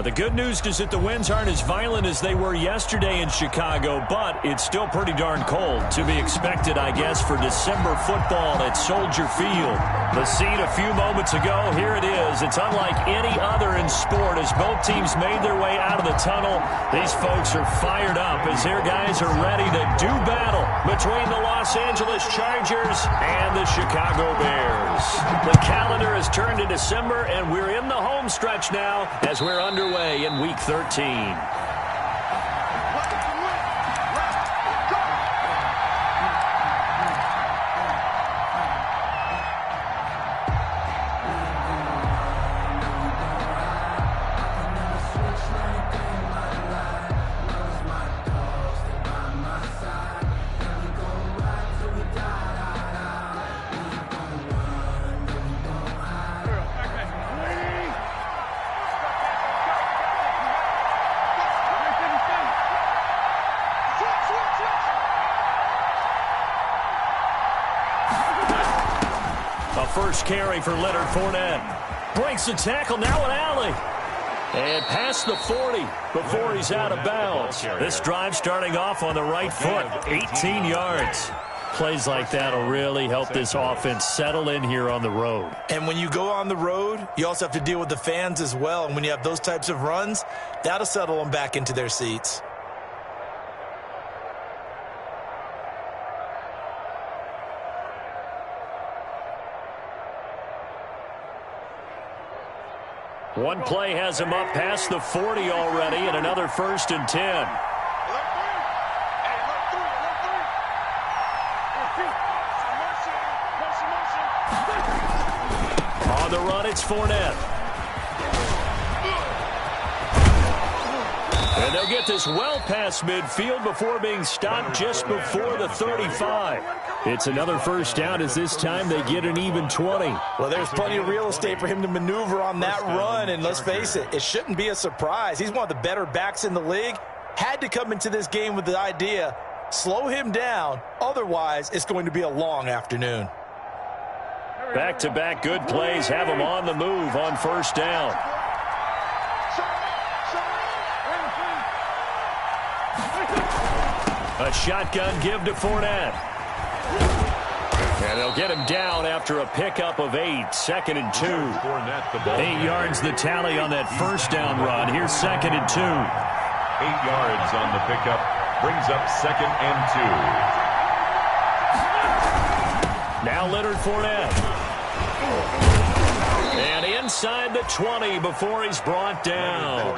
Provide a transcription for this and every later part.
The good news is that the winds aren't as violent as they were yesterday in Chicago, but it's still pretty darn cold. To be expected, I guess, for December football at Soldier Field. The scene a few moments ago, here it is. It's unlike any other in sport as both teams made their way out of the tunnel. These folks are fired up as their guys are ready to do battle between the Los Angeles Chargers and the Chicago Bears. The calendar has turned to December, and we're in the home stretch now as we're underway in Week 13. First carry for Leonard Fournette. Breaks the tackle, now an alley. And past the 40 before he's out of bounds. This drive starting off on the right foot, 18 yards. Plays like that will really help this offense settle in here on the road. And when you go on the road, you also have to deal with the fans as well. And when you have those types of runs, that'll settle them back into their seats. One play has him up past the 40 already, and another 1st and 10. On the run, it's Fournette. And they'll get this well past midfield before being stopped just before the 35. It's another first down as this time they get an even 20. Well, there's plenty of real estate for him to maneuver on that run, and let's face it, it shouldn't be a surprise. He's one of the better backs in the league. Had to come into this game with the idea, slow him down, otherwise it's going to be a long afternoon. Back-to-back good plays have him on the move on first down. A shotgun give to Fournette. And they'll get him down after a pickup of 8, 2nd and 2. 8 yards the tally on that first down run. Here's 2nd and 2. 8 yards on the pickup. Brings up 2nd and 2. Now Leonard Fournette. And inside the 20 before he's brought down.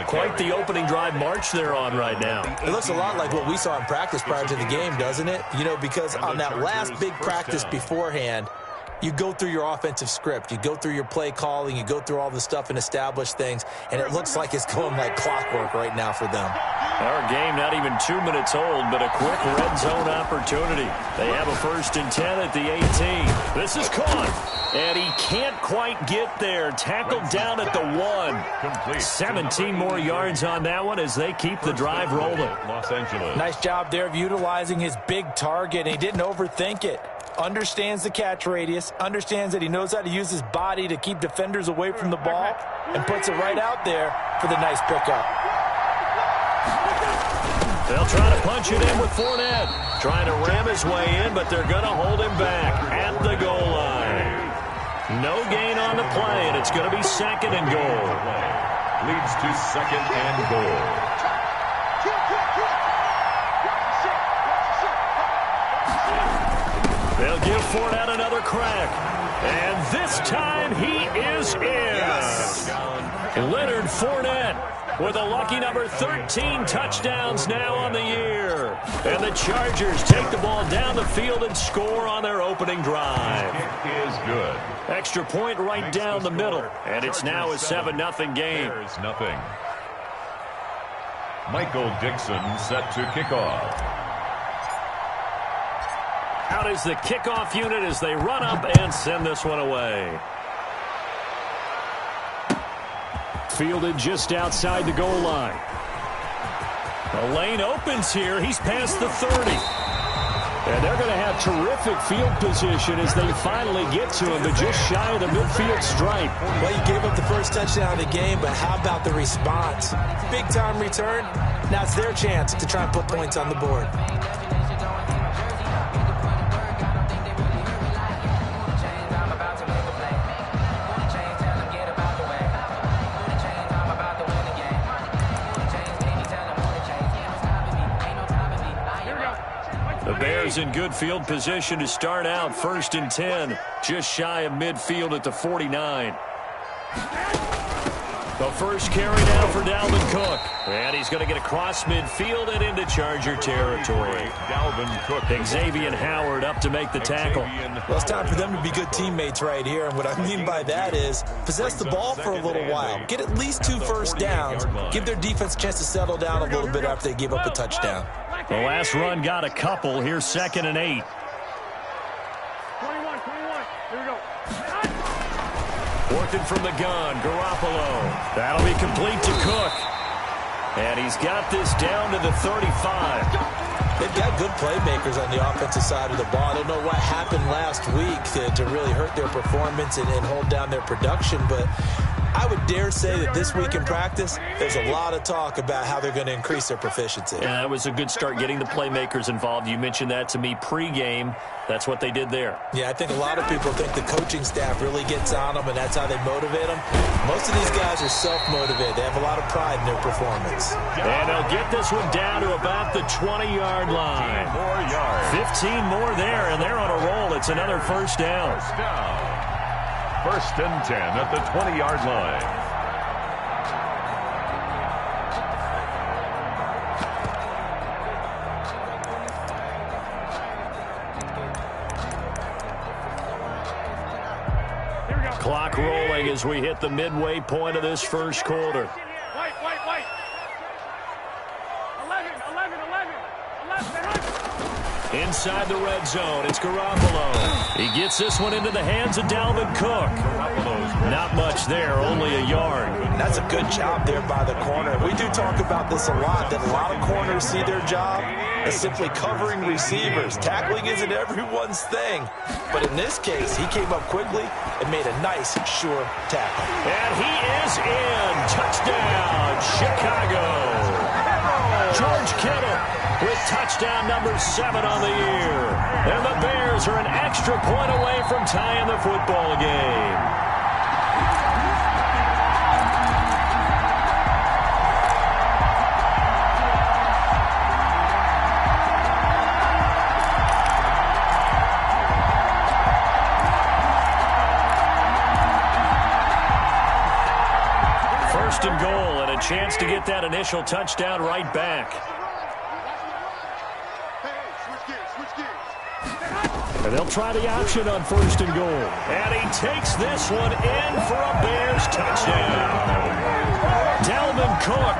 Quite the opening drive march they're on right now. It looks a lot like what we saw in practice prior to the game, doesn't it? You know, because on that last big practice beforehand, you go through your offensive script. You go through your play calling. You go through all the stuff and establish things. And it looks like it's going like clockwork right now for them. Our game not even 2 minutes old, but a quick red zone opportunity. They have a 1st and 10 at the 18. This is caught. And he can't quite get there. Tackled down at the 1. 17 more yards on that one as they keep the drive rolling. Los Angeles. Nice job there of utilizing his big target. He didn't overthink it. Understands the catch radius. Understands that he knows how to use his body to keep defenders away from the ball. And puts it right out there for the nice pickup. They'll try to punch it in with Fournette. Trying to ram his way in, but they're going to hold him back at the goal line. No gain on the play, and it's going to be 2nd and goal. Leads to 2nd and goal. They'll give Fournette another crack. And this time he is in. Yes. Leonard Fournette with a lucky number 13 touchdowns now on the year. And the Chargers take the ball down the field and score on their opening drive. It is good. Extra point right down the middle. And it's now a 7-0 game. There's nothing. Michael Dixon set to kick off. Out is the kickoff unit as they run up and send this one away. Fielded just outside the goal line. The lane opens here. He's past the 30. And they're going to have terrific field position as they finally get to him, but just shy of the midfield stripe. Well, you gave up the first touchdown of the game, but how about the response? Big-time return. Now it's their chance to try and put points on the board. The Bears in good field position to start out 1st and 10, just shy of midfield at the 49. The first carry now for Dalvin Cook. And he's going to get across midfield and into Charger territory. Dalvin Cook. Xavier Howard up to make the tackle. Well, it's time for them to be good teammates right here. And what I mean by that is possess the ball for a little while. Get at least 2 first downs. Give their defense a chance to settle down a little bit after they give up a touchdown. The last run got a couple. Here's 2nd and 8. 21. Here we go. Working from the gun, Garoppolo. That'll be complete to Cook. And he's got this down to the 35. They've got good playmakers on the offensive side of the ball. I don't know what happened last week to really hurt their performance and hold down their production, but I would dare say that this week in practice, there's a lot of talk about how they're going to increase their proficiency. Yeah, that was a good start getting the playmakers involved. You mentioned that to me pregame. That's what they did there. Yeah, I think a lot of people think the coaching staff really gets on them, and that's how they motivate them. Most of these guys are self-motivated. They have a lot of pride in their performance. And they'll get this one down to about the 20-yard line. 15 more there, and they're on a roll. It's another first down. First and 10 at the 20-yard line. Clock rolling as we hit the midway point of this first quarter. Wait. 11. Inside the red zone, it's Garoppolo. He gets this one into the hands of Dalvin Cook. Not much there, only a yard. That's a good job there by the corner. We do talk about this a lot, that a lot of corners see their job as simply covering receivers. Tackling isn't everyone's thing. But in this case, he came up quickly and made a nice, sure tackle. And he is in. Touchdown, Chicago. George Kittle with touchdown number 7 on the year. And the Bears are an extra point away from tying the football game. First and goal, and a chance to get that initial touchdown right back. And they'll try the option on first and goal. And he takes this one in for a Bears touchdown. Dalvin Cook,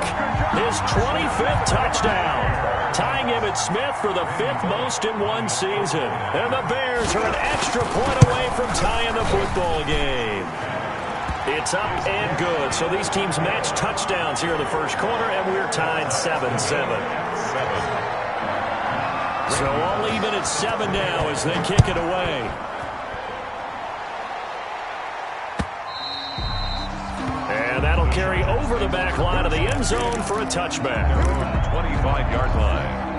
his 25th touchdown, tying Emmitt Smith for the 5th most in one season. And the Bears are an extra point away from tying the football game. It's up and good. So these teams match touchdowns here in the first quarter, and we're tied 7-7. So all even at 7 now as they kick it away. And that'll carry over the back line of the end zone for a touchback. 25-yard line.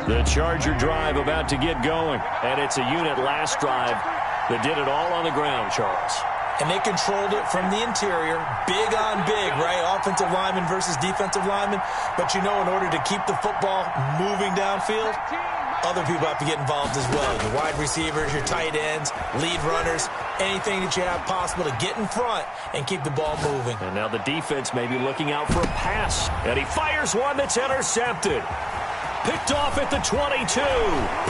The Charger drive about to get going, and it's a unit last drive that did it all on the ground, Charles. And they controlled it from the interior, big on big, right? Offensive lineman versus defensive lineman. But, you know, in order to keep the football moving downfield, other people have to get involved as well. Your wide receivers, your tight ends, lead runners, anything that you have possible to get in front and keep the ball moving. And now the defense may be looking out for a pass. And he fires one that's intercepted. Picked off at the 22,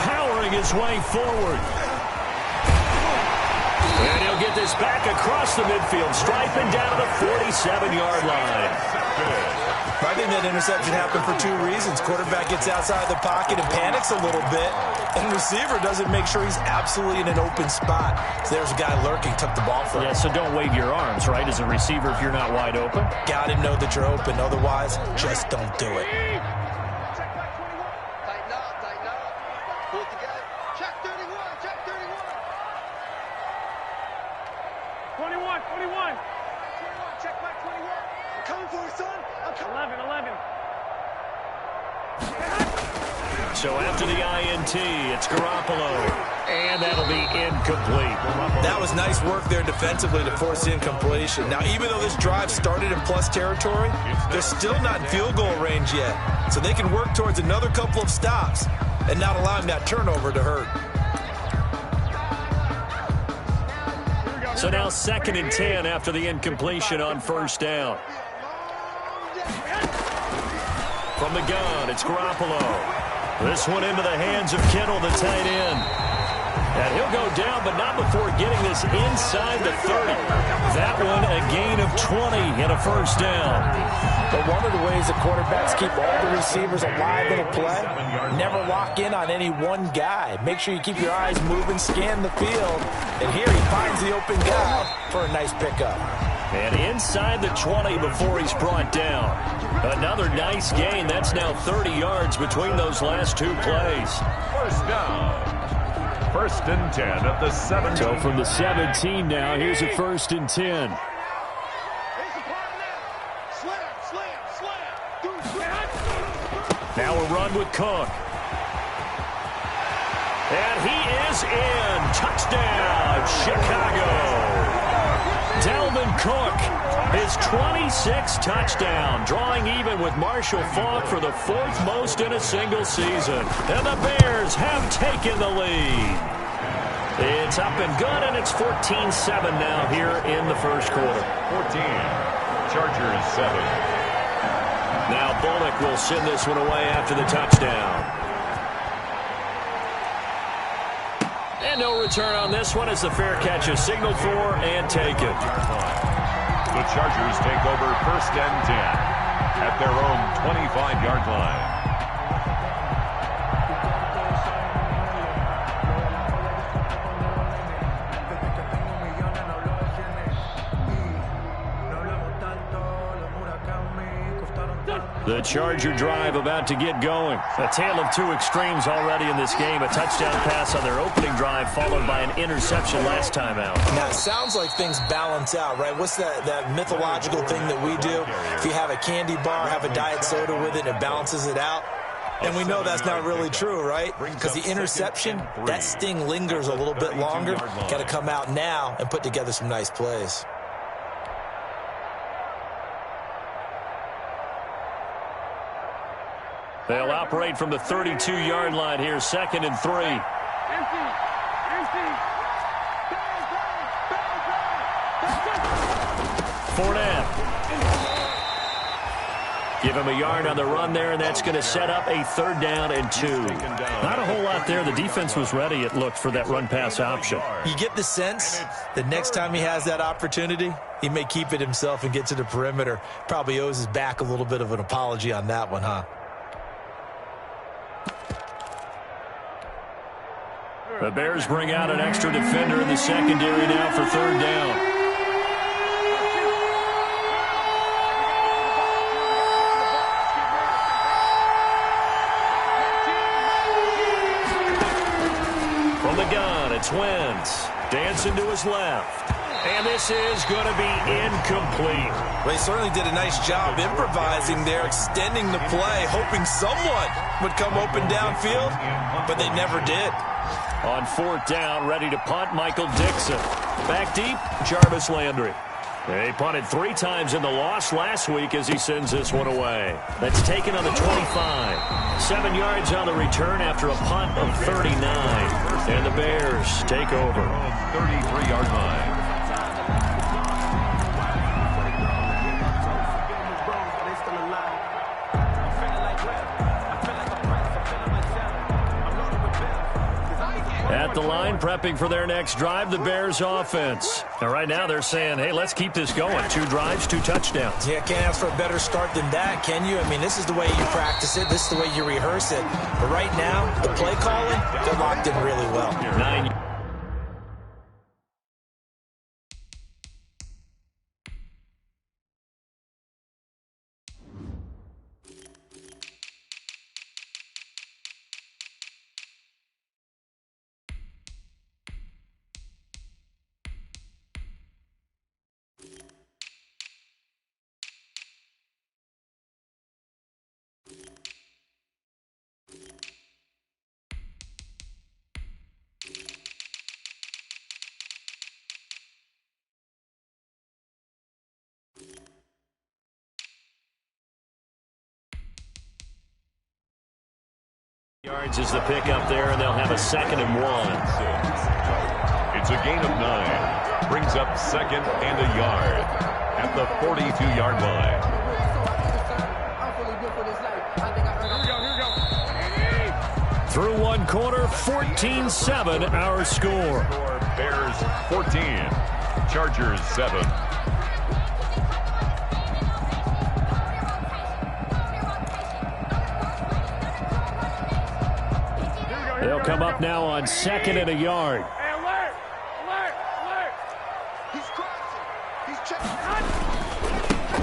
powering his way forward. And he'll get is back across the midfield, striping down the 47-yard line. I think that interception happened for two reasons. Quarterback gets outside the pocket and panics a little bit, and receiver doesn't make sure he's absolutely in an open spot. So there's a guy lurking, took the ball from him. Yeah, so don't wave your arms, right, as a receiver if you're not wide open. Got to know that you're open. Otherwise, just don't do it. Tighten up, tighten up. Pull it together. Check 31, check 31. 21, 21. 21, check back 21. I'm coming for you, son. I'm coming. 11, 11. So after the INT, it's Garoppolo, and that'll be incomplete. That was nice work there defensively to force the incompletion. Now, even though this drive started in plus territory, they're still not in field goal range yet. So they can work towards another couple of stops and not allowing that turnover to hurt. So now 2nd and 10 after the incompletion on first down. From the gun, it's Garoppolo. This one into the hands of Kittle, the tight end. And he'll go down, but not before getting this inside the 30. That one a gain of 20 and a first down. But one of the ways the quarterbacks keep all the receivers alive in a play, never lock in on any one guy. Make sure you keep your eyes moving, scan the field. And here he finds the open guy for a nice pickup. And inside the 20 before he's brought down. Another nice gain. That's now 30 yards between those last two plays. First down. 1st and 10 at the 17. So from the 17 now, here's a 1st and 10. Here's the part now. Slam, slam, slam. Do slam. Now a run with Cook. And he is in. Touchdown, Chicago. Dalvin Cook, his 26th touchdown, drawing even with Marshall Faulk for the 4th most in a single season. And the Bears have taken the lead. It's up and good, and it's 14-7 now here in the first quarter. 14. Chargers 7. Now Bullock will send this one away after the touchdown. And no return on this one as the fair catch is signaled for and taken. The Chargers take over 1st and 10 at their own 25-yard line. The Charger drive about to get going. A tale of two extremes already in this game. A touchdown pass on their opening drive followed by an interception last time out. Now, it sounds like things balance out, right? What's that mythological thing that we do? If you have a candy bar, have a diet soda with it, it balances it out. And we know that's not really true, right? Because the interception, that sting lingers a little bit longer. Got to come out now and put together some nice plays. They'll operate from the 32-yard line here, 2nd and 3. Empty. Fournette. Give him a yard on the run there, and that's going to set up a 3rd down and 2. Not a whole lot there. The defense was ready, it looked, for that run-pass option. You get the sense that next time he has that opportunity, he may keep it himself and get to the perimeter. Probably owes his back a little bit of an apology on that one, huh? The Bears bring out an extra defender in the secondary now for 3rd down. From the gun, it's Wentz. Dancing to his left. And this is going to be incomplete. Well, he certainly did a nice job improvising there, extending the play, hoping someone would come open downfield, but they never did. On 4th down, ready to punt, Michael Dixon. Back deep, Jarvis Landry. He punted 3 times in the loss last week as he sends this one away. That's taken on the 25. 7 yards on the return after a punt of 39. And the Bears take over. 33-yard line. At the line, prepping for their next drive, the Bears offense. And right now they're saying, hey, let's keep this going. 2 drives, 2 touchdowns. Yeah, can't ask for a better start than that, can you? I mean, this is the way you practice it. This is the way you rehearse it. But right now, the play calling, they're locked in really well. 9 yards is the pickup there, and they'll have a 2nd and 1. It's a gain of 9. Brings up 2nd and a yard at the 42-yard line. Through 1 quarter, 14-7 our score. Bears 14, Chargers 7. They'll come up now on 2nd and a yard. Hey, alert! Alert! Alert! He's crossing. He's checking.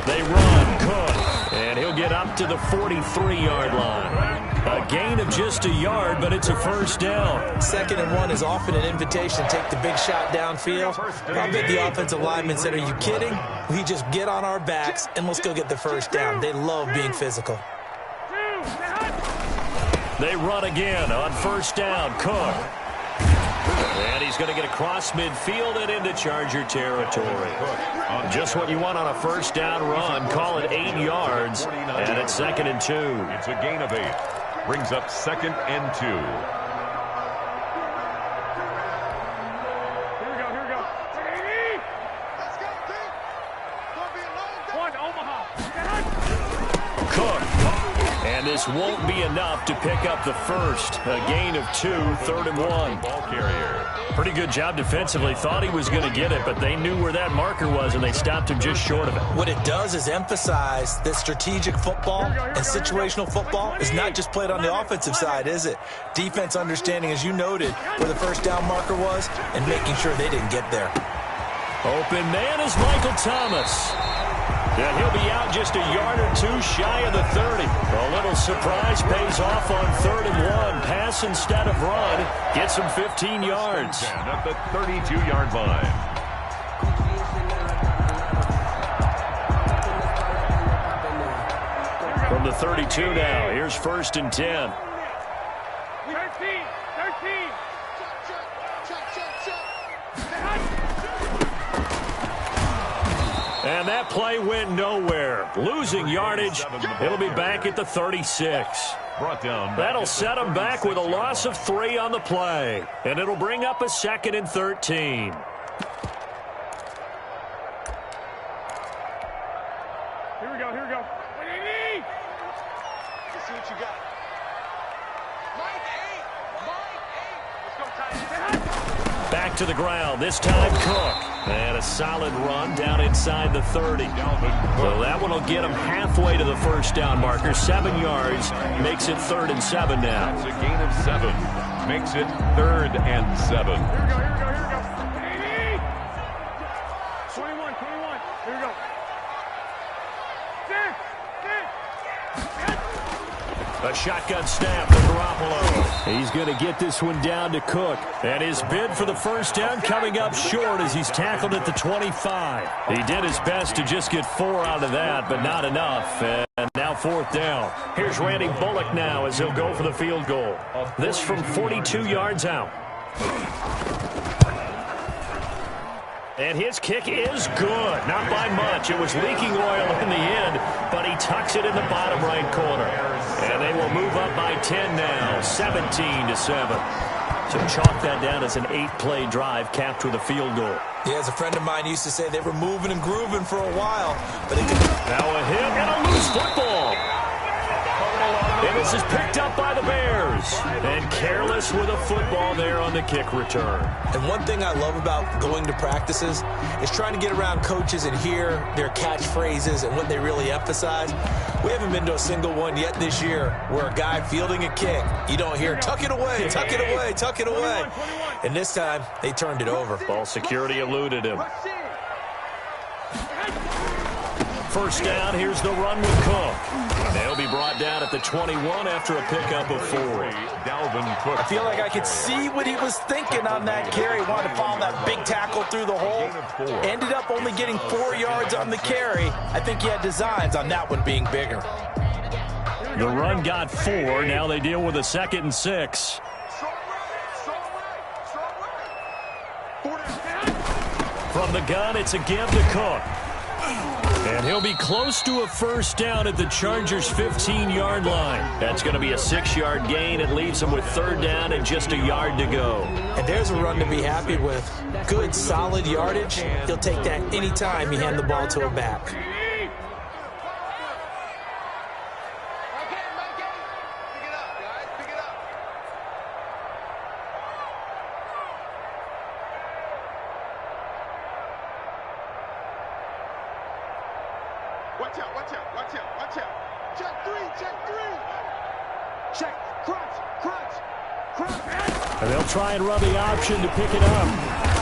They run, Cook, and he'll get up to the 43-yard line. A gain of just a yard, but it's a first down. 2nd and 1 is often an invitation. Take the big shot downfield. I'll bet the offensive lineman said, are you kidding? We just get on our backs, and let's go get the first down. They love being physical. They run again on first down, Cook. And he's going to get across midfield and into Charger territory. Just what you want on a first down run. Call it 8 yards, and it's 2nd and 2. It's a gain of 8. Brings up 2nd and 2. Here we go, here we go. Let's go, Pete. Gonna be a long day. 1, Omaha. Cook. And this won't be enough to pick up the first. A gain of 2, 3rd and 1. Ball carrier. Pretty good job defensively. Thought he was going to get it, but they knew where that marker was, and they stopped him just short of it. What it does is emphasize that strategic football and situational football is not just played on the offensive side, is it? Defense understanding, as you noted, where the first down marker was and making sure they didn't get there. Open man is Michael Thomas. And he'll be out just a yard or 2 shy of the 30. A little surprise pays off on 3rd and 1. Pass instead of run. Gets him 15 yards. At the 32-yard line. From the 32 now, here's 1st and 10. 13. And that play went nowhere. Losing yardage. It'll be back at the 36. Brought down. That'll set them back with a loss of 3 on the play. And it'll bring up a 2nd and 13. Here we go, here we go. Let's see what you got. Mike 8. Let's go, Tyson. Back to the ground. This time Cook. And a solid run down inside the 30. So that one will get him halfway to the first down marker. 7 yards. Makes it 3rd and 7 now. It's a gain of 7. Makes it 3rd and 7. Here we go, here we go, here we go. 21. Here we go. A shotgun snap to Garoppolo. He's going to get this one down to Cook. And his bid for the first down coming up short as he's tackled at the 25. He did his best to just get 4 out of that, but not enough. And now 4th down. Here's Randy Bullock now as he'll go for the field goal. This from 42 yards out. And his kick is good. Not by much. It was leaking oil in the end, but he tucks it in the bottom right corner. And they will move up by 10 now, 17-7. So chalk that down as an 8-play drive capped with a field goal. Yeah, as a friend of mine used to say, they were moving and grooving for a while, but it could... Now a hit and a loose football. And this is picked up by the Bears. And careless with a football there on the kick return. And one thing I love about going to practices is trying to get around coaches and hear their catchphrases and what they really emphasize. We haven't been to a single one yet this year where a guy fielding a kick, you don't hear, tuck it away, tuck it away, tuck it away. And this time, they turned it over. Ball security eluded him. First down, here's the run with Cook. They'll be brought down at the 21 after a pickup of 4. Dalvin Cook. I feel like I could see what he was thinking on that carry. Wanted to follow that big tackle through the hole. Ended up only getting 4 yards on the carry. I think he had designs on that one being bigger. The run got 4. Now they deal with a 2nd and 6. From the gun, it's a give to Cook. And he'll be close to a first down at the Chargers' 15-yard line. That's going to be a 6-yard gain. It leaves him with 3rd down and just a yard to go. And there's a run to be happy with. Good, solid yardage. He'll take that anytime you hand the ball to a back. Watch out, watch out, watch out, watch out. Check 3, check 3. Check, crunch, crunch, crunch. And they'll try and run the option to pick it up.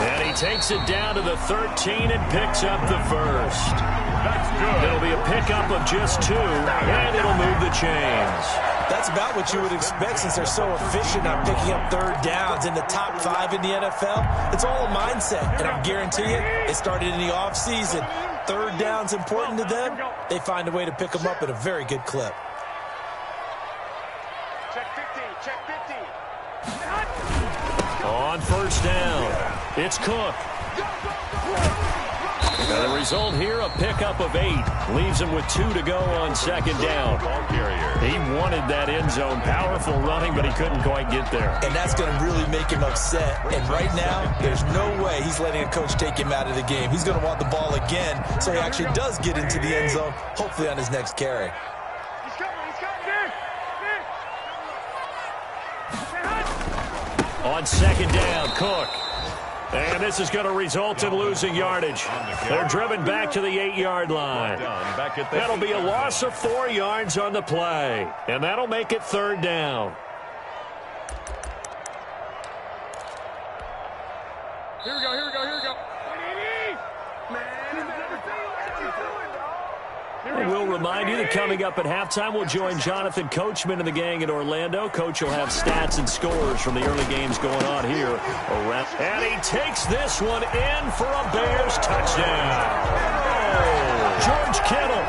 And he takes it down to the 13 and picks up the first. That's good. It'll be a pickup of just 2, and it'll move the chains. That's about what you would expect since they're so efficient on picking up 3rd downs in the top 5 in the NFL. It's all a mindset, and I guarantee you, it started in the offseason. 3rd down's important to them. They find a way to pick them up at a very good clip. Check 15, check 15. On first down, it's Cook. And the result here, a pickup of 8. Leaves him with 2 to go on 2nd down. Ball carrier. He wanted that end zone. Powerful running, but he couldn't quite get there. And that's going to really make him upset. And right now, there's no way he's letting a coach take him out of the game. He's going to want the ball again, so he actually does get into the end zone, hopefully on his next carry. He's coming, he's coming. On 2nd down, Cook. And this is going to result in losing yardage. They're driven back to the 8-yard line. That'll be a loss of 4 yards on the play. And that'll make it 3rd down. Here we go, here we go, here we go. Man, We'll remind you that coming up at halftime, we'll join Jonathan Coachman and the gang in Orlando. Coach will have stats and scores from the early games going on here. And he takes this one in for a Bears touchdown. George Kittle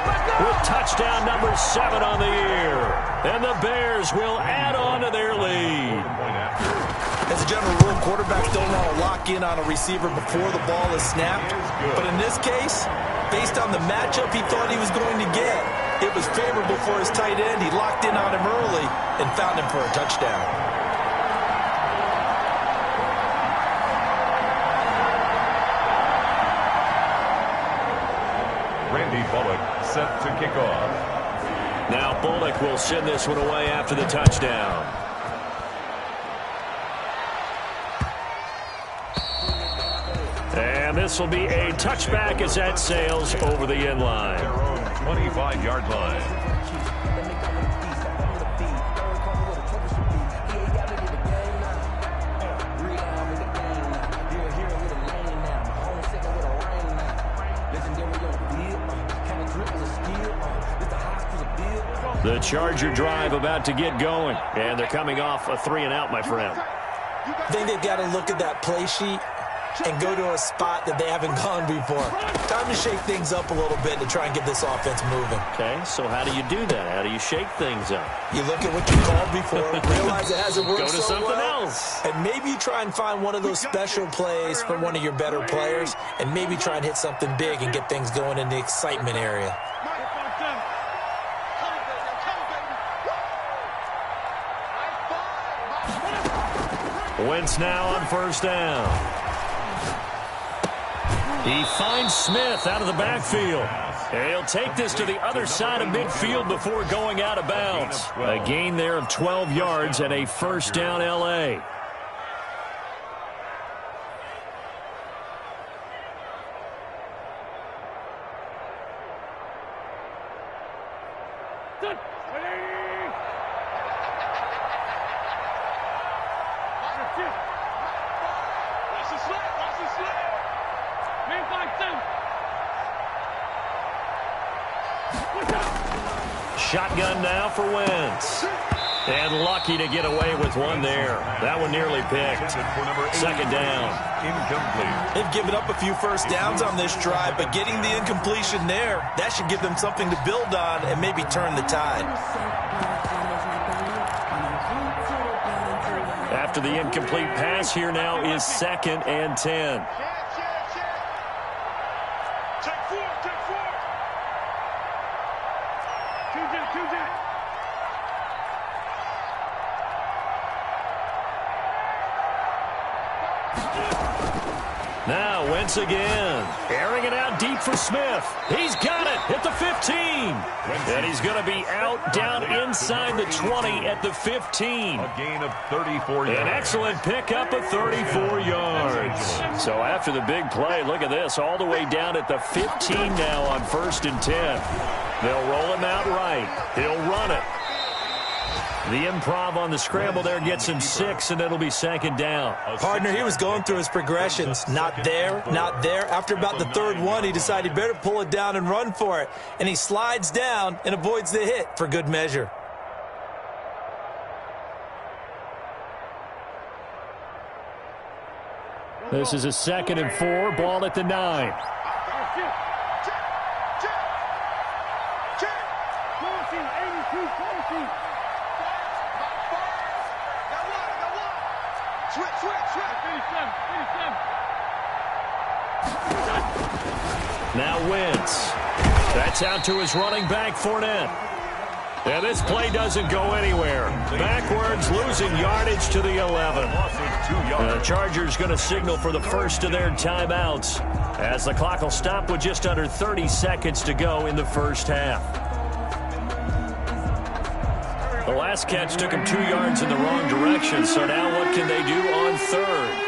with touchdown number 7 on the year. And the Bears will add on to their lead. As a general rule, quarterbacks don't want to lock in on a receiver before the ball is snapped. But in this case, based on the matchup he thought he was going to get, it was favorable for his tight end. He locked in on him early and found him for a touchdown. Randy Bullock set to kick off. Now Bullock will send this one away after the touchdown. And this will be a touchback as that sails over the end line. Their own 25-yard line. The Charger drive about to get going. And they're coming off a 3-and-out, my friend. I think they've got to look at that play sheet and go to a spot that they haven't gone before. Time to shake things up a little bit to try and get this offense moving. Okay, so how do you do that? How do you shake things up? You look at what you called before, realize it hasn't worked Go to so something well, else. and maybe you try and find one of those special plays from one of your better players, and maybe try and hit something big and get things going in the excitement area. Wentz now on first down. He finds Smith out of the backfield. He'll take this to the other side of midfield before going out of bounds. A gain there of 12 yards and a first down L.A. Shotgun now for Wentz. And lucky to get away with one there. That one nearly picked. Second down. Incomplete. They've given up a few first downs on this drive, but getting the incompletion there, that should give them something to build on and maybe turn the tide. After the incomplete pass, here now is 2nd and 10. Now Wentz again, airing it out deep for Smith. He's got it at the 15. And he's going to be out down inside the 20 at the 15. A gain of 34 yards. An excellent pickup of 34 yards. So after the big play, look at this, all the way down at the 15 now on 1st and 10. They'll roll him out right. He'll run it. The improv on the scramble there gets him 6, and it'll be 2nd down. Partner, he was going through his progressions. Not there, not there. After about the 3rd one, he decided he better pull it down and run for it. And he slides down and avoids the hit for good measure. This is a 2nd and 4, ball at the 9. Now Wentz. That's out to his running back, Fournette. And this play doesn't go anywhere. Backwards, losing yardage to the 11. The Chargers going to signal for the first of their timeouts, as the clock will stop with just under 30 seconds to go in the first half. The last catch took him 2 yards in the wrong direction, so now what can they do on 3rd?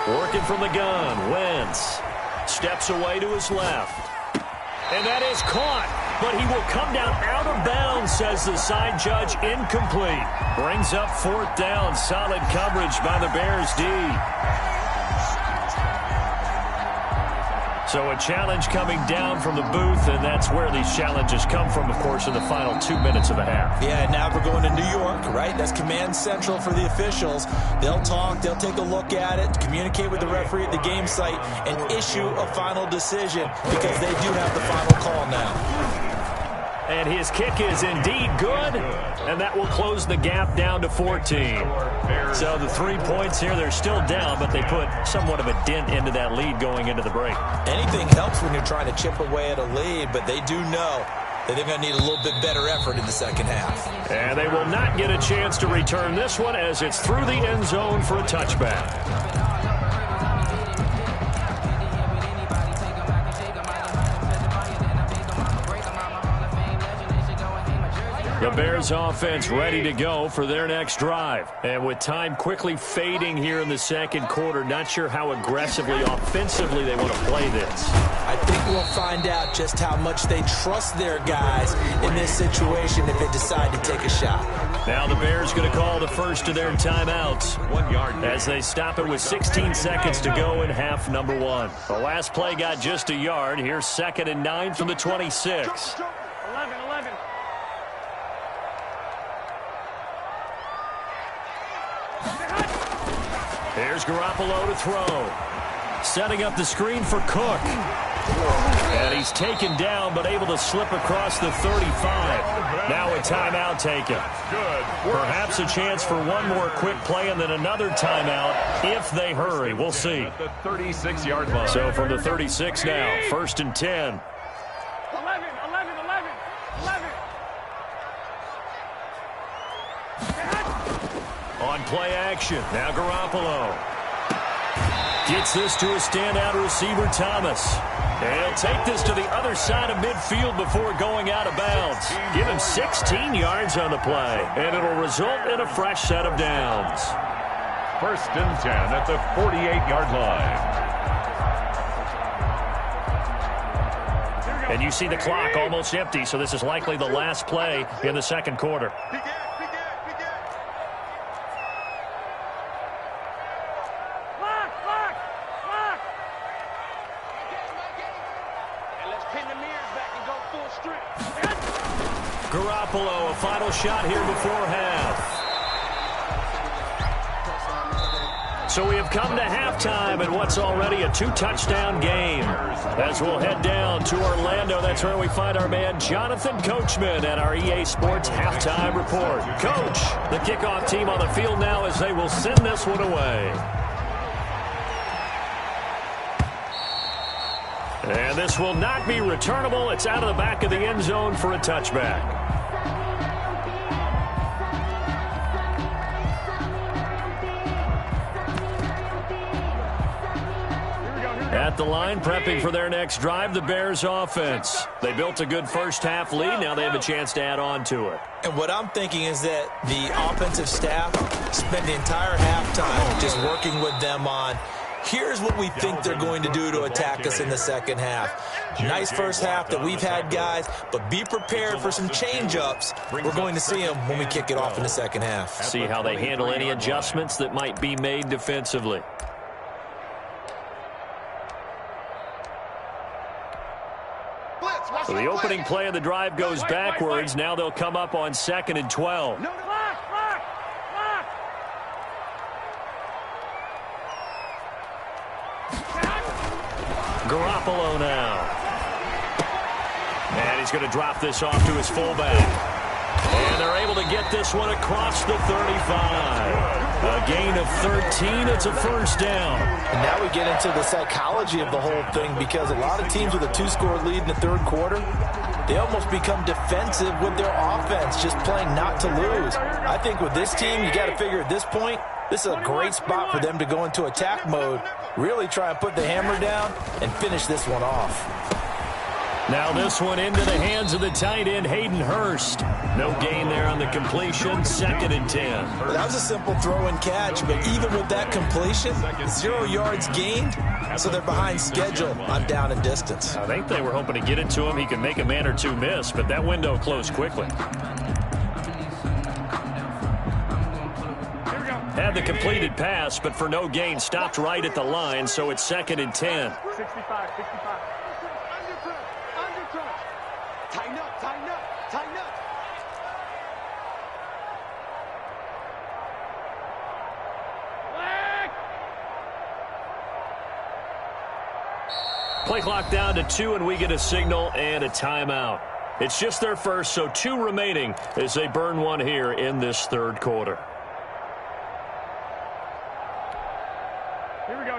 Working from the gun, Wentz steps away to his left. And that is caught, but he will come down out of bounds, says the side judge. Incomplete. Brings up 4th down. Solid coverage by the Bears D. So a challenge coming down from the booth, and that's where these challenges come from, of course, in the final 2 minutes of a half. Yeah, now we're going to New York, right? That's command central for the officials. They'll talk, they'll take a look at it, communicate with the referee at the game site, and issue a final decision, because they do have the final call now. And his kick is indeed good, and that will close the gap down to 14. So the 3 points here, they're still down, but they put somewhat of a dent into that lead going into the break. Anything helps when you're trying to chip away at a lead, but they do know that they're going to need a little bit better effort in the second half. And they will not get a chance to return this one, as it's through the end zone for a touchback. The Bears offense ready to go for their next drive. And with time quickly fading here in the second quarter, not sure how aggressively, offensively they want to play this. I think we'll find out just how much they trust their guys in this situation if they decide to take a shot. Now the Bears going to call the first of their timeouts. 1 yard as they stop it with 16 seconds to go in half number 1. The last play got just a yard. Here's 2nd and 9 from the 26. 11. Here's Garoppolo to throw. Setting up the screen for Cook. And he's taken down, but able to slip across the 35. Now a timeout taken. Perhaps a chance for one more quick play and then another timeout if they hurry. We'll see. At the 36-yard line. So from the 36 now, 1st and 10. 11. On play action, now Garoppolo. Gets this to a standout receiver, Thomas. And he'll take this to the other side of midfield before going out of bounds. Give him 16 yards on the play, and it'll result in a fresh set of downs. 1st and 10 at the 48-yard line. And you see the clock almost empty, so this is likely the last play in the second quarter. Garoppolo, a final shot here before half. So we have come to halftime in what's already a 2-touchdown game. As we'll head down to Orlando, that's where we find our man Jonathan Coachman at our EA Sports Halftime Report. Coach, the kickoff team on the field now as they will send this one away. And this will not be returnable. It's out of the back of the end zone for a touchback. At the line, prepping for their next drive, the Bears offense. They built a good first-half lead. Now they have a chance to add on to it. And what I'm thinking is that the offensive staff spent the entire halftime just working with them on, here's what we think they're going to do to attack us in the second half. Nice first half that we've had, guys, but be prepared for some change-ups. We're going to see them when we kick it off in the second half. See how they handle any adjustments that might be made defensively. So the opening play of the drive goes backwards. Now they'll come up on 2nd and 12. Garoppolo now. And he's going to drop this off to his fullback. And they're able to get this one across the 35. A gain of 13. It's a first down. And now we get into the psychology of the whole thing, because a lot of teams with a 2-score lead in the third quarter, they almost become defensive with their offense, just playing not to lose. I think with this team, you got to figure at this point, this is a great spot for them to go into attack mode, really try and put the hammer down and finish this one off. Now this one into the hands of the tight end, Hayden Hurst. No gain there on the completion, 2nd and 10. Well, that was a simple throw and catch, but even with that completion, 0 yards gained, so they're behind schedule on down and distance. I think they were hoping to get it to him. He can make a man or two miss, but that window closed quickly. Had the completed pass, but for no gain, stopped right at the line, so it's 2nd and 10. 65. Tighten up. Play clock down to 2, and we get a signal and a timeout. It's just their first, so 2 remaining as they burn one here in this third quarter. Here we go.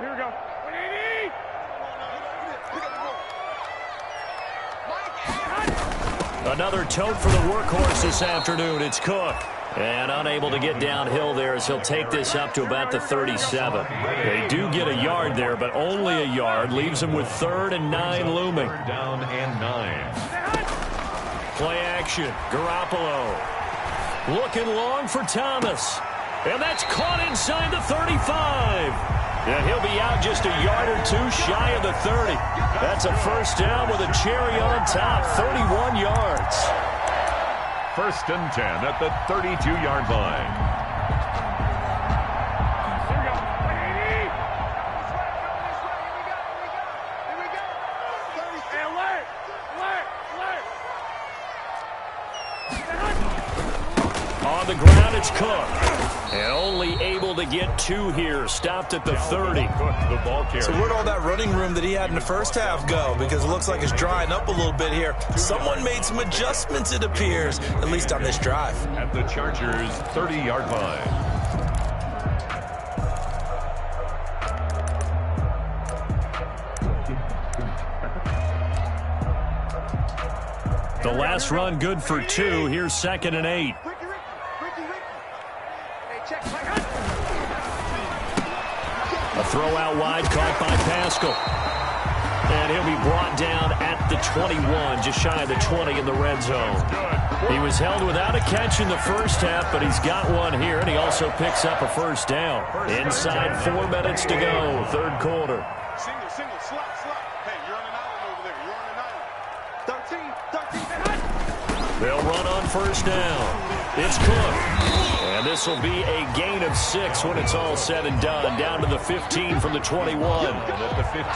Another tote for the workhorse this afternoon. It's Cook. And unable to get downhill there as he'll take this up to about the 37. They do get a yard there, but only a yard. Leaves them with 3rd and 9 looming. Down and 9. Play action. Garoppolo. Looking long for Thomas. And that's caught inside the 35. And he'll be out just a yard or 2 shy of the 30. That's a first down with a cherry on top. 31 yards. 1st and 10 at the 32-yard line. On the ground, it's Cook. And only able to get 2 here. Stopped at the 30. So where'd all that running room that he had in the first half go? Because it looks like it's drying up a little bit here. Someone made some adjustments, it appears, at least on this drive. At the Chargers' 30-yard line. The last run good for 2. Here's 2nd and 8. A throw out wide caught by Pascal. And he'll be brought down at the 21, just shy of the 20 in the red zone. He was held without a catch in the first half, but he's got one here, and he also picks up a first down. Inside 4 minutes to go, third quarter. Single, slot. Hey, you're on an island over there. You're on an island. 13. They'll run on first down. It's Cook. And this will be a gain of 6 when it's all said and done. Down to the 15 from the 21.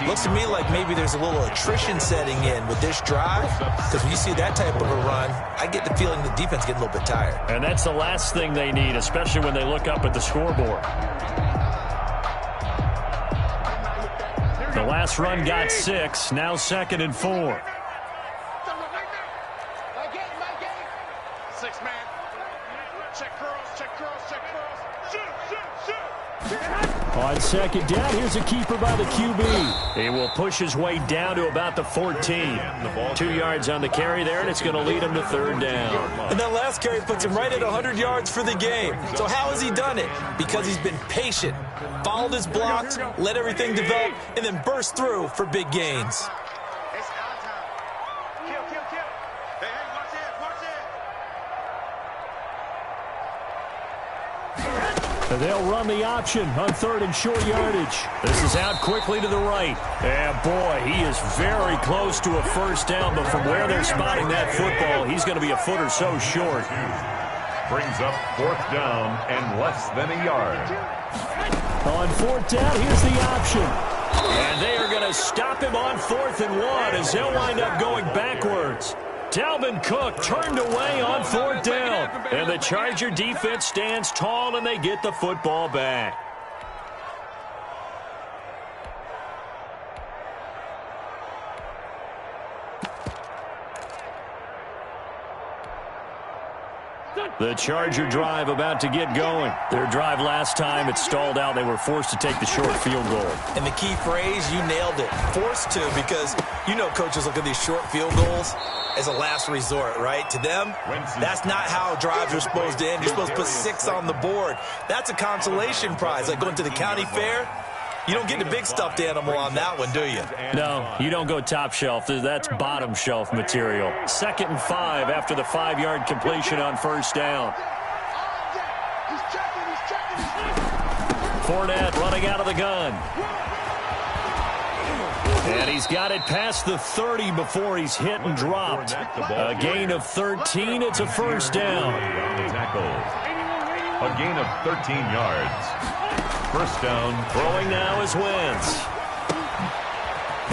Looks to me like maybe there's a little attrition setting in with this drive. Because when you see that type of a run, I get the feeling the defense getting a little bit tired. And that's the last thing they need, especially when they look up at the scoreboard. The last run got 6. Now 2nd and 4. 6 man. Check curls. Shoot. On second down, here's a keeper by the QB. He will push his way down to about the 14. 2 yards on the carry there, and it's going to lead him to third down. And that last carry puts him right at 100 yards for the game. So how has he done it? Because he's been patient, followed his blocks, let everything develop, and then burst through for big gains. It's our time. Kill. Hey, watch it. They'll run the option on 3rd and short yardage. This is out quickly to the right. And boy, he is very close to a first down, but from where they're spotting that football, he's going to be a foot or so short. Brings up 4th down and less than a yard. On 4th down, here's the option. And they are going to stop him on 4th and 1 as he'll wind up going backwards. Dalvin Cook turned away on 4th down. And the Charger defense stands tall, and they get the football back. The Charger drive about to get going. Their drive last time, it stalled out. They were forced to take the short field goal. And the key phrase, you nailed it. Forced to, because you know coaches look at these short field goals as a last resort, right? To them, that's not how drives are supposed to end. You're supposed to put 6 on the board. That's a consolation prize, like going to the county fair. You don't get the big stuffed animal on that one, do you? No, you don't go top shelf. That's bottom shelf material. 2nd and 5 after the 5-yard completion on first down. He's checking. Fournette running out of the gun. And he's got it past the 30 before he's hit and dropped. A gain of 13. It's a first down. A gain of 13 yards. First down. Throwing now is Wentz.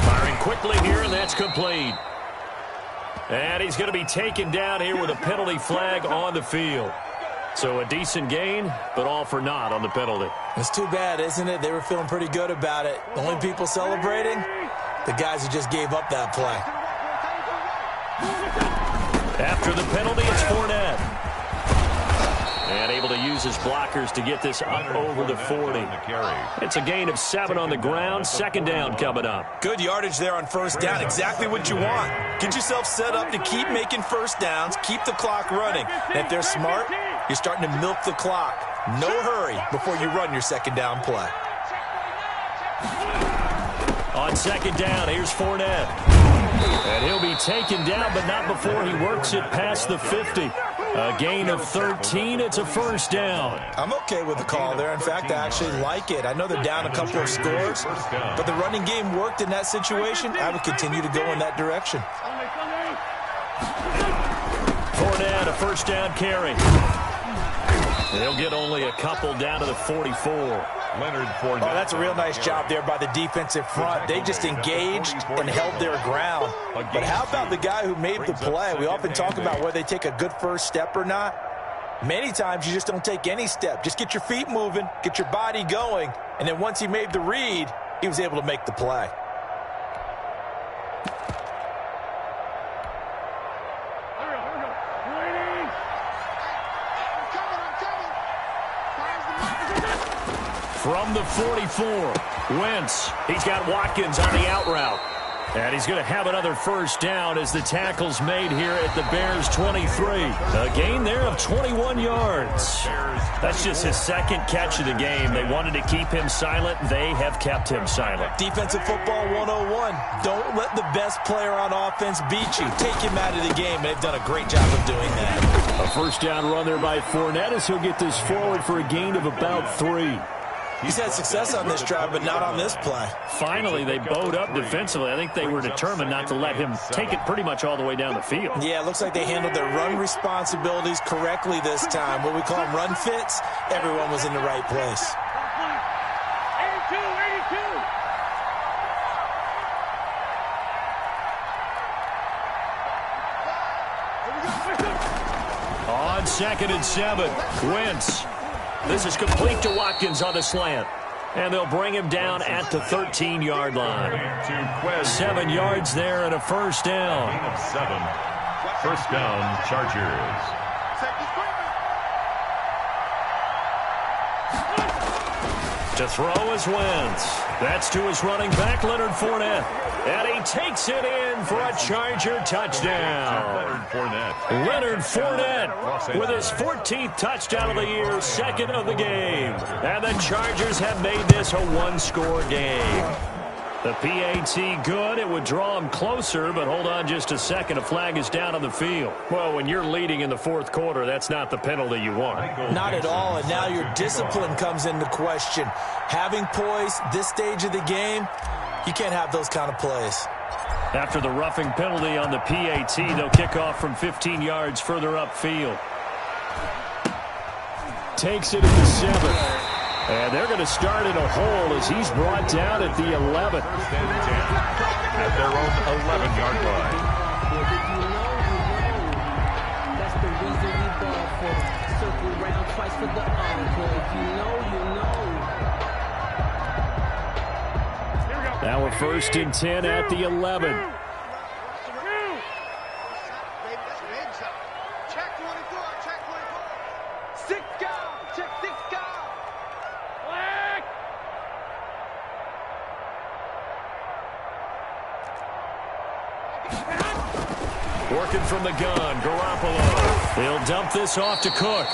Firing quickly here, and that's complete. And he's going to be taken down here with a penalty flag on the field. So a decent gain, but all for naught on the penalty. It's too bad, isn't it? They were feeling pretty good about it. The only people celebrating, the guys who just gave up that play. After the penalty, it's Fournette. And able to use his blockers to get this up over the 40. It's a gain of 7 on the ground. 2nd down coming up. Good yardage there on first down. Exactly what you want. Get yourself set up to keep making first downs. Keep the clock running. And if they're smart, you're starting to milk the clock. No hurry before you run your 2nd down play. On 2nd down, here's Fournette. And he'll be taken down, but not before he works it past the 50. A gain of 13. It's a first down. I'm okay with the call there. In fact, I actually like it. I know they're down a couple of scores, but the running game worked in that situation. I would continue to go in that direction. Fournette, a first down carry. They'll get only a couple down to the 44. Leonard Fournette. Oh, that's a real nice job there by the defensive front. They just engaged and held their ground. But how about the guy who made the play? We often talk about whether they take a good first step or not. Many times you just don't take any step. Just get your feet moving, get your body going, and then once he made the read, he was able to make the play. From the 44, Wentz. He's got Watkins on the out route. And he's going to have another first down as the tackle's made here at the Bears' 23. A gain there of 21 yards. That's just his second catch of the game. They wanted to keep him silent. They have kept him silent. Defensive football 101. Don't let the best player on offense beat you. Take him out of the game, and they've done a great job of doing that. A first down run there by Fournette as he'll get this forward for a gain of about 3. He's had success on this drive, but not on this play. Finally, they bowed up defensively. I think they were determined not to let him take it pretty much all the way down the field. Yeah, it looks like they handled their run responsibilities correctly this time. What we call them run fits, everyone was in the right place. 82. On 2nd and 7, Wentz. This is complete to Watkins on the slant. And they'll bring him down at the 13-yard line. 7 yards there and a first down. Gain of 7. First down, Chargers. To throw is Wentz. That's to his running back, Leonard Fournette. And he takes it in for a Charger touchdown. Leonard Fournette with his 14th touchdown of the year, second of the game. And the Chargers have made this a one-score game. The PAT good. It would draw him closer, but hold on just a second. A flag is down on the field. Well, when you're leading in the fourth quarter, that's not the penalty you want. Not at all, and now your discipline comes into question. Having poise this stage of the game, you can't have those kind of plays. After the roughing penalty on the PAT, they'll kick off from 15 yards further upfield. Takes it at the 7. And they're going to start in a hole as he's brought down at the 11. At their own 11-yard line. That's the reason we ball for. Circle round twice for the encore. If you know, you know. Now a 1st and 10 at the 11. Check 24, check 24. 6 guard, check 6 guard. Working from the gun, Garoppolo. He'll dump this off to Cook.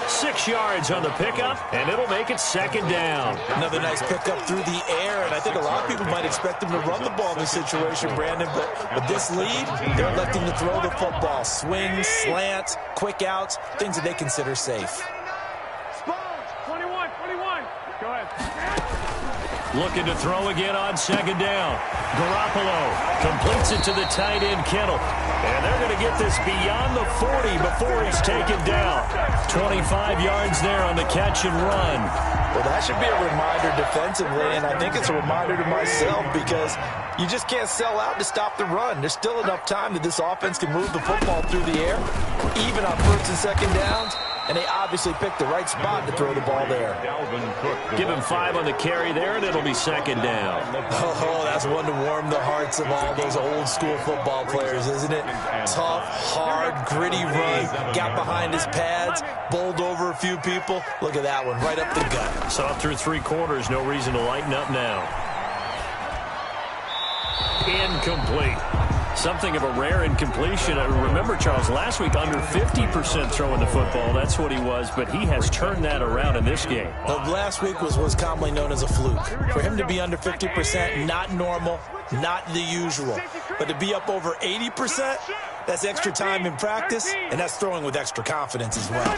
6 yards on the pickup, and it'll make it 2nd down. Another nice pickup through the air, and I think a lot of people might expect him to run the ball in this situation, Brandon, but with this lead, they're electing to throw the football. Swing, slant, quick outs, things that they consider safe. 21. Go ahead. Looking to throw again on 2nd down. Garoppolo completes it to the tight end, Kittle. And they're going to get this beyond the 40 before he's taken down. 25 yards there on the catch and run. Well, that should be a reminder defensively, and I think it's a reminder to myself because you just can't sell out to stop the run. There's still enough time that this offense can move the football through the air, even on 1st and 2nd downs. And they obviously picked the right spot to throw the ball there. Give him 5 on the carry there, and it'll be 2nd down. Oh, that's one to warm the hearts of all those old school football players, isn't it? Tough, hard, gritty run. Got behind his pads, bowled over a few people. Look at that one, right up the gut. Saw through 3 quarters, no reason to lighten up now. Incomplete. Something of a rare incompletion. I remember, Charles, last week under 50% throwing the football. That's what he was, but he has turned that around in this game. Well, last week was commonly known as a fluke. For him to be under 50%, not normal, not the usual. But to be up over 80%, that's extra time in practice, and that's throwing with extra confidence as well.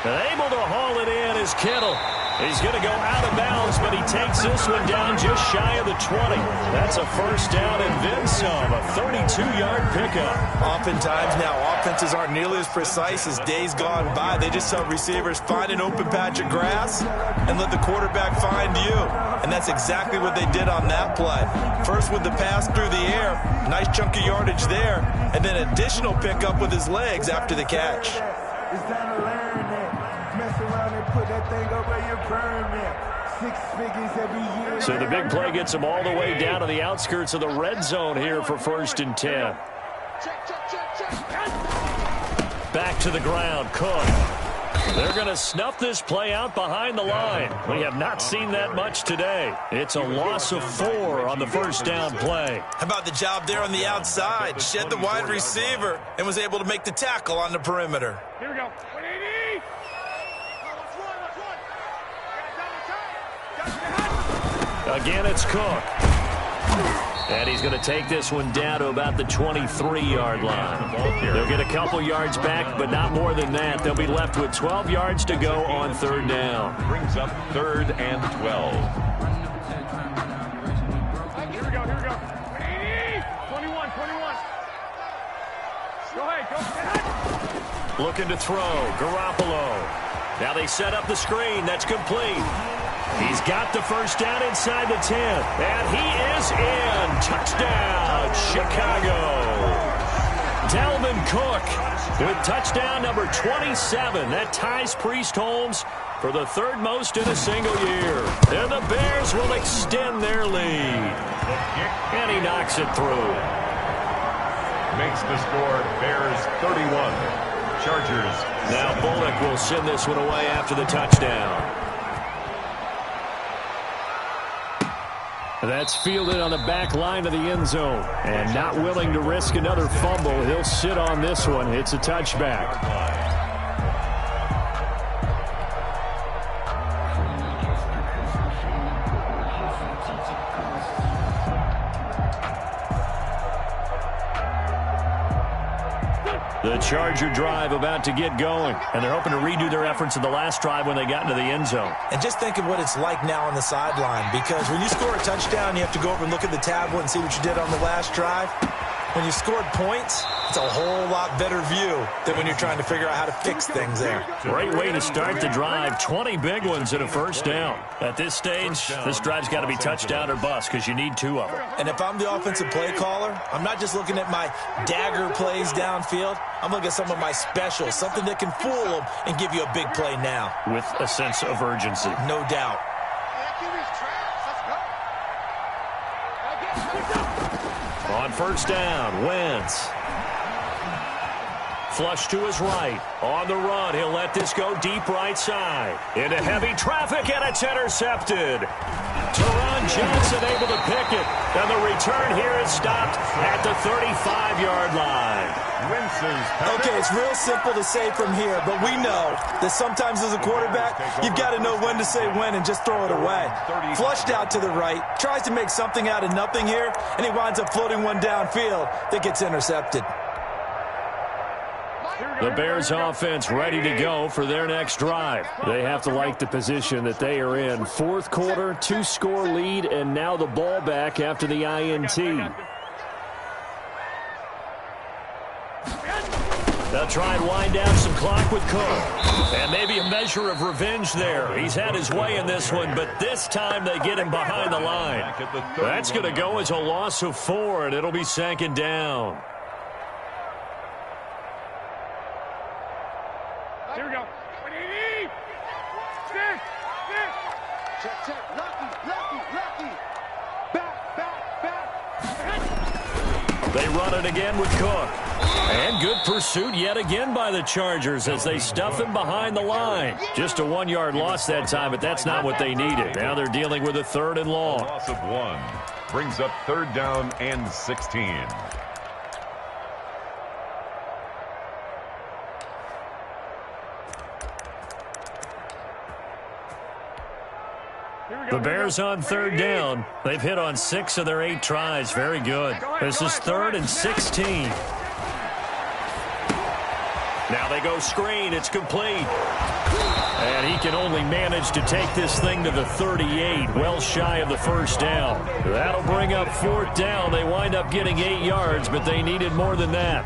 And able to haul it in is Kittle. He's going to go out of bounds, but he takes this one down just shy of the 20. That's a first down and then some, a 32-yard pickup. Oftentimes now, offenses aren't nearly as precise as days gone by. They just tell receivers, find an open patch of grass and let the quarterback find you. And that's exactly what they did on that play. First with the pass through the air, nice chunk of yardage there, and then additional pickup with his legs after the catch. It's time to learn that. Mess around and put that thing over your permit. 6 figures every year. So the big play gets him all the way down to the outskirts of the red zone here for 1st and 10. Back to the ground, Cook. They're going to snuff this play out behind the line. We have not seen that much today. It's a loss of 4 on the first down play. How about the job there on the outside? Shed the wide receiver and was able to make the tackle on the perimeter. Here we go. 180. Again, it's Cook. And he's going to take this one down to about the 23-yard line. They'll get a couple yards back, but not more than that. They'll be left with 12 yards to go on third down. Brings up 3rd and 12. Here we go. 180. 21. Go ahead. Looking to throw. Garoppolo. Now they set up the screen. That's complete. He's got the first down inside the 10. And he is in. Touchdown, Chicago. Dalvin Cook with touchdown number 27. That ties Priest Holmes for the 3rd most in a single year. And the Bears will extend their lead. And he knocks it through. Makes the score Bears 31. Chargers. Now Bullock will send this one away after the touchdown. That's fielded on the back line of the end zone. And not willing to risk another fumble, he'll sit on this one. It's a touchback. The Charger drive about to get going, and they're hoping to redo their efforts in the last drive when they got into the end zone. And just think of what it's like now on the sideline, because when you score a touchdown, you have to go over and look at the tablet and see what you did on the last drive. When you scored points, it's a whole lot better view than when you're trying to figure out how to fix things there. Great way to start the drive. 20 big ones and a first down. At this stage, this drive's got to be touchdown or bust because you need 2 of them. And if I'm the offensive play caller, I'm not just looking at my dagger plays downfield. I'm looking at some of my specials, something that can fool them and give you a big play now. With a sense of urgency. No doubt. On first down, Wentz. Flush to his right. On the run, he'll let this go deep right side. Into heavy traffic, and it's intercepted. Teron Johnson able to pick it. And the return here is stopped at the 35-yard line. Okay, it's real simple to say from here, but we know that sometimes as a quarterback, you've got to know when to say when and just throw it away. Flushed out to the right, tries to make something out of nothing here, and he winds up floating one downfield that gets intercepted. The Bears offense ready to go for their next drive. They have to like the position that they are in. 4th quarter, 2-score lead, and now the ball back after the INT. They'll try and wind down some clock with Cook. And maybe a measure of revenge there. He's had his way in this one, but this time they get him behind the line. That's going to go as a loss of 4, and it'll be 2nd down. Here we go. 180. Check. Lucky. Back. They run it again with Cook. And good pursuit yet again by the Chargers as they stuff him behind the line. Just a 1-yard loss that time, but that's not what they needed. Now they're dealing with a 3rd and long. Loss of 1 brings up 3rd down and 16. The Bears on 3rd down. They've hit on 6 of their 8 tries. Very good. This is 3rd and 16. Now they go screen. It's complete. And he can only manage to take this thing to the 38, well shy of the first down. That'll bring up 4th down. They wind up getting 8 yards, but they needed more than that.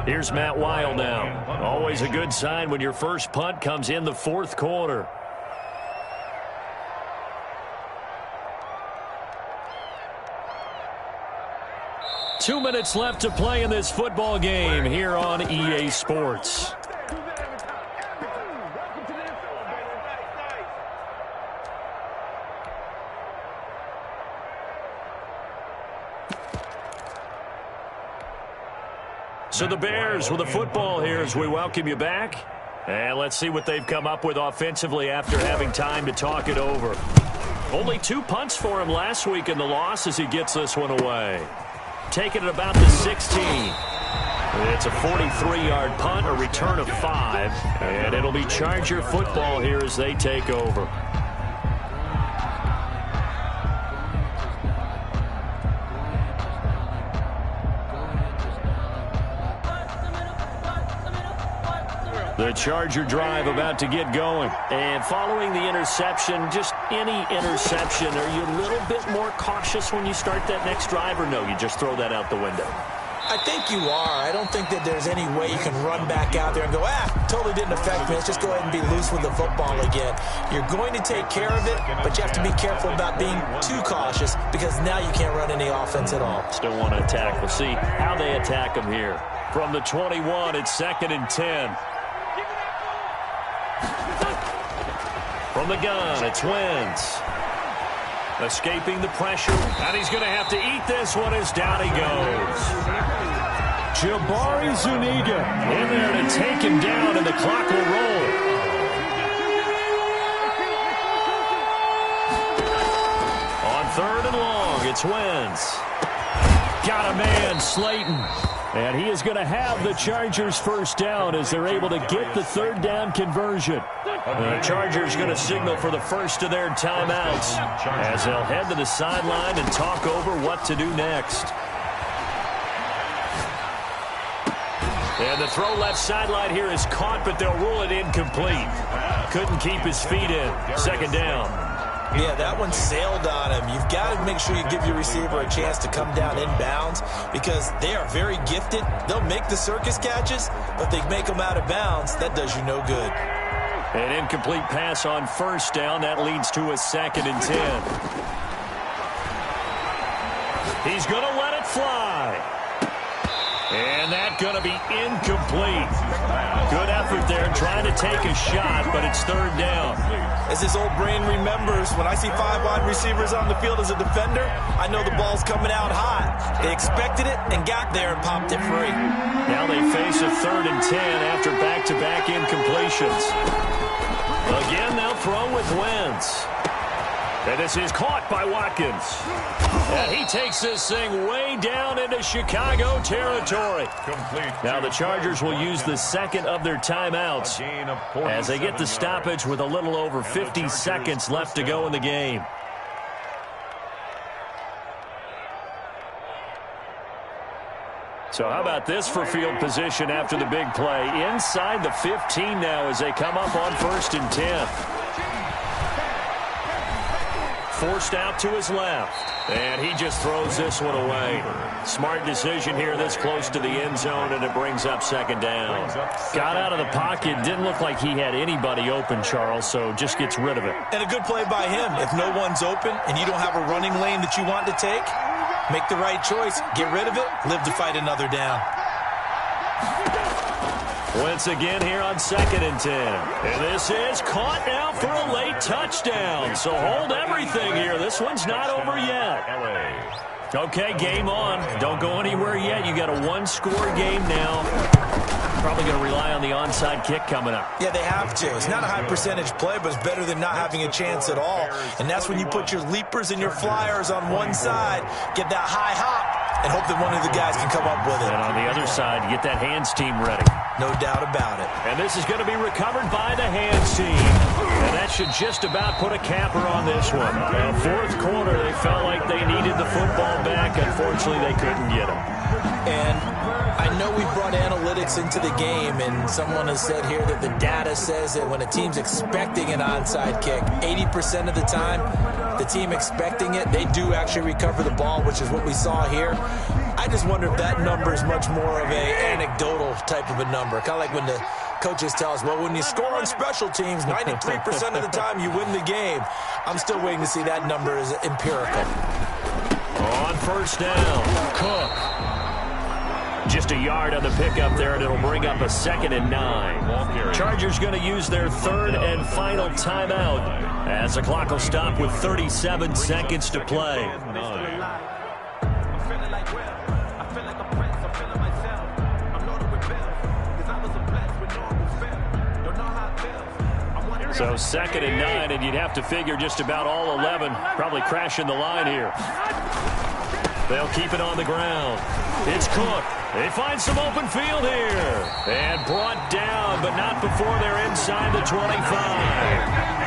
Here's Matt Weil now. Always a good sign when your first punt comes in the 4th quarter. Two minutes left to play in this football game here on EA Sports. So the Bears with the football here as we welcome you back. And let's see what they've come up with offensively after having time to talk it over. Only 2 punts for him last week in the loss as he gets this one away. Taking it about the 16. It's a 43-yard punt, a return of 5. And it'll be Charger football here as they take over. The Charger drive about to get going. And following the interception, just any interception, are you a little bit more cautious when you start that next drive, or no, you just throw that out the window? I think you are. I don't think that there's any way you can run back out there and go, totally didn't affect me. Let's just go ahead and be loose with the football again. You're going to take care of it, but you have to be careful about being too cautious because now you can't run any offense at all. Still want to attack. We'll see how they attack them here. From the 21, it's 2nd and 10. From the gun, it's Wentz. Escaping the pressure, and he's going to have to eat this one as down he goes. Jabari Zuniga in there to take him down, and the clock will roll. On 3rd and long, it's Wentz. Got a man, Slayton. And he is going to have the Chargers first down as they're able to get the 3rd down conversion. The Chargers going to signal for the first of their timeouts as they'll head to the sideline and talk over what to do next. And the throw left sideline here is caught, but they'll rule it incomplete. Couldn't keep his feet in. 2nd down. Yeah, that one sailed on him. You've got to make sure you give your receiver a chance to come down inbounds because they are very gifted. They'll make the circus catches, but they make them out of bounds. That does you no good. An incomplete pass on 1st down. That leads to a 2nd and 10. He's going to let it fly. And that's going to be incomplete. Good effort there trying to take a shot, but it's 3rd down. As his old brain remembers, when I see 5 wide receivers on the field as a defender, I know the ball's coming out hot. They expected it and got there and popped it free. Now they face a 3rd and 10 after back-to-back incompletions. Again, they'll throw with Wentz. And this is caught by Watkins. And he takes this thing way down into Chicago territory. Now the Chargers will use the 2nd of their timeouts as they get the stoppage with a little over 50 seconds left to go in the game. So how about this for field position after the big play? Inside the 15 now as they come up on 1st and 10. Forced out to his left. And he just throws this one away. Smart decision here this close to the end zone, and it brings up 2nd down. Got out of the pocket. Didn't look like he had anybody open, Charles, so just gets rid of it. And a good play by him. If no one's open and you don't have a running lane that you want to take, make the right choice. Get rid of it. Live to fight another down. Once again here on 2nd and 10. And this is caught now for a late touchdown. So hold everything here. This one's not over yet. Okay, game on. Don't go anywhere yet. You got a 1-score game now. Probably going to rely on the onside kick coming up. Yeah, they have to. It's not a high percentage play, but it's better than not having a chance at all. And that's when you put your leapers and your flyers on one side, get that high hop, and hope that one of the guys can come up with it. And on the other side, get that hands team ready. No doubt about it. And this is going to be recovered by the hands team. And that should just about put a capper on this one. And 4th quarter, they felt like they needed the football back. Unfortunately, they couldn't get him. And I know we brought analytics into the game, and someone has said here that the data says that when a team's expecting an onside kick, 80% of the time, the team expecting it, they do actually recover the ball, which is what we saw here. I just wonder if that number is much more of a anecdotal type of a number. Kind of like when the coaches tell us, well, when you score on special teams, 93% of the time you win the game. I'm still waiting to see that number is empirical. On 1st down, Cook. Just a yard on the pickup there, and it'll bring up a 2nd and 9. Chargers going to use their 3rd and final timeout as the clock will stop with 37 seconds to play. So 2nd and 9, and you'd have to figure just about all 11 probably crashing the line here. They'll keep it on the ground. It's Cook. They find some open field here. And brought down, but not before they're inside the 25.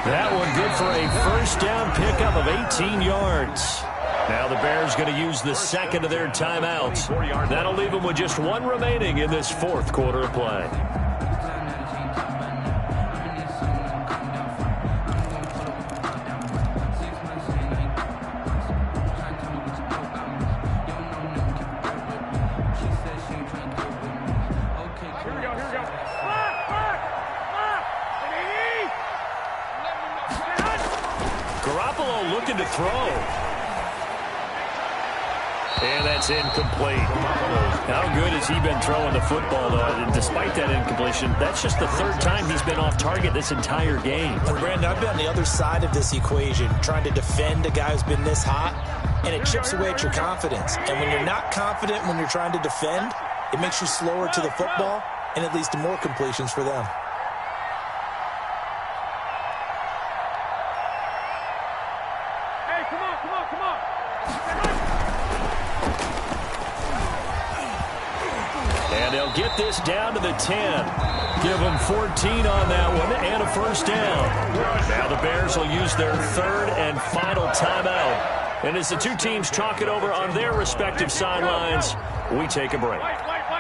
That one good for a first down pickup of 18 yards. Now the Bears going to use the second of their timeouts. That'll leave them with just one remaining in this fourth quarter of play. Looking to throw. And that's incomplete. How good has he been throwing the football, though? And despite that incompletion, that's just the third time he's been off target this entire game. Brandon, I've been on the other side of this equation, trying to defend a guy who's been this hot, and it chips away at your confidence. And when you're not confident when you're trying to defend, it makes you slower to the football, and it leads to more completions for them. And they'll get this down to the 10. Give them 14 on that one and a first down. Now the Bears will use their third and final timeout. And as the two teams talk it over on their respective sidelines, we take a break.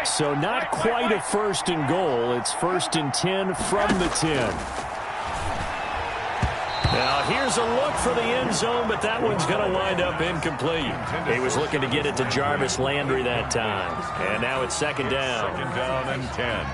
So not quite a first and goal. It's 1st and 10 from the 10. Now, here's a look for the end zone, but that one's going to wind up incomplete. He was looking to get it to Jarvis Landry that time. And now it's 2nd down. 2nd down and 10.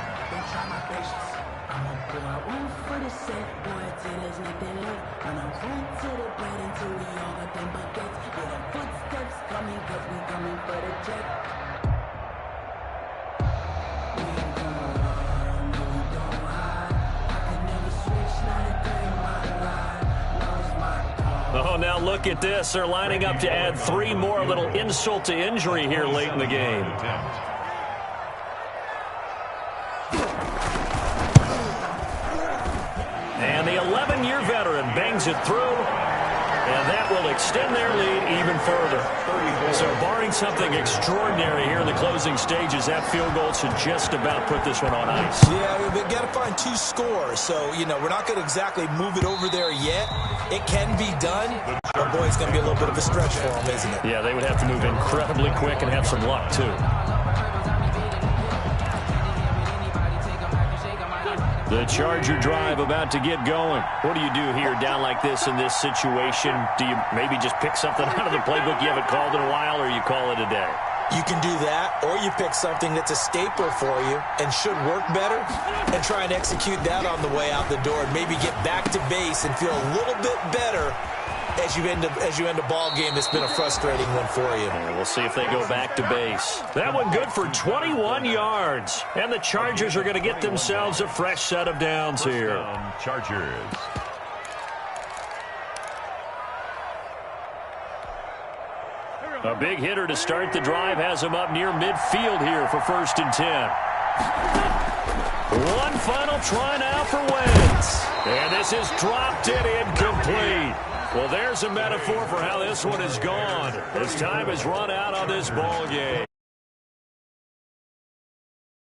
Oh, now look at this. They're lining up to add 3 more, a little insult to injury here late in the game. And the 11-year veteran bangs it through, and that will extend their lead even further. So barring something extraordinary here in the closing stages, that field goal should just about put this one on ice. Yeah, we've got to find 2 scores. So, we're not going to exactly move it over there yet. It can be done, but boy, it's going to be a little bit of a stretch for them, isn't it? Yeah, they would have to move incredibly quick and have some luck, too. The Charger drive about to get going. What do you do here down like this in this situation? Do you maybe just pick something out of the playbook you haven't called in a while, or you call it a day? You can do that, or you pick something that's a staple for you and should work better and try and execute that on the way out the door and maybe get back to base and feel a little bit better as you end a ball game that's been a frustrating one for you. And we'll see if they go back to base. That one good for 21 yards. And the Chargers are going to get themselves a fresh set of downs here. Chargers. A big hitter to start the drive has him up near midfield here for 1st and 10. One final try now for Wentz. And this is dropped in incomplete. Well, there's a metaphor for how this one is gone. As time has run out on this ball game.